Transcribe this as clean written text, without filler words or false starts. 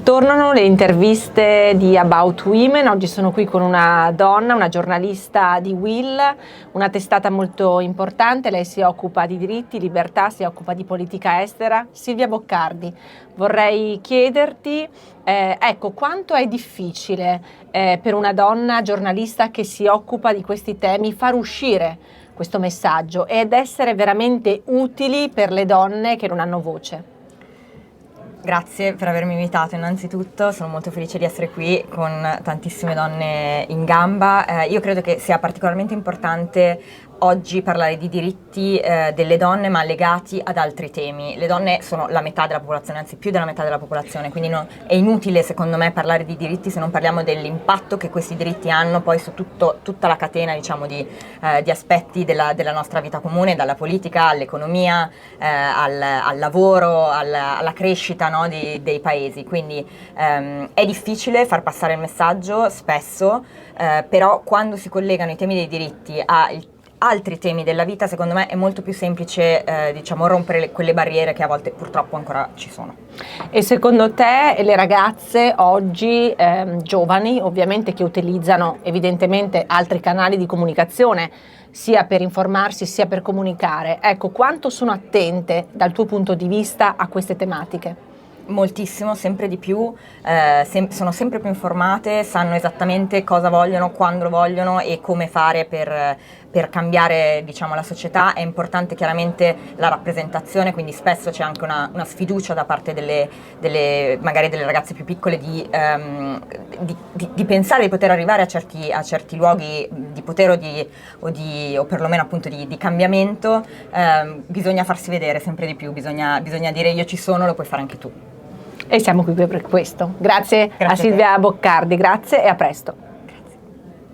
Tornano le interviste di About Women. Oggi sono qui con una donna, una giornalista di Will, una testata molto importante. Lei si occupa di diritti, libertà, si occupa di politica estera. Silvia Boccardi, vorrei chiederti, ecco, quanto è difficile per una donna giornalista che si occupa di questi temi far uscire questo messaggio ed essere veramente utili per le donne che non hanno voce. Grazie per avermi invitato innanzitutto, sono molto felice di essere qui con tantissime donne in gamba. Io credo che sia particolarmente importante oggi parlare di diritti delle donne, ma legati ad altri temi. Le donne sono la metà della popolazione, anzi più della metà della popolazione, quindi è inutile secondo me parlare di diritti se non parliamo dell'impatto che questi diritti hanno poi su tutta la catena, diciamo, di aspetti della nostra vita comune, dalla politica all'economia, al lavoro, alla crescita, no, dei paesi. Quindi è difficile far passare il messaggio spesso, però quando si collegano i temi dei diritti a altri temi della vita, secondo me è molto più semplice diciamo rompere quelle barriere che a volte purtroppo ancora ci sono. E secondo te le ragazze oggi, giovani ovviamente, che utilizzano evidentemente altri canali di comunicazione sia per informarsi sia per comunicare, ecco, quanto sono attente dal tuo punto di vista a queste tematiche? Moltissimo, sempre di più, sono sempre più informate, sanno esattamente cosa vogliono, quando lo vogliono e come fare per cambiare, diciamo, la società. È importante chiaramente la rappresentazione, quindi spesso c'è anche una sfiducia da parte magari delle ragazze più piccole di pensare di poter arrivare a certi luoghi di potere o perlomeno appunto di cambiamento. Bisogna farsi vedere sempre di più, bisogna dire io ci sono, lo puoi fare anche tu. E siamo qui per questo. Grazie a Silvia Boccardi, grazie e a presto.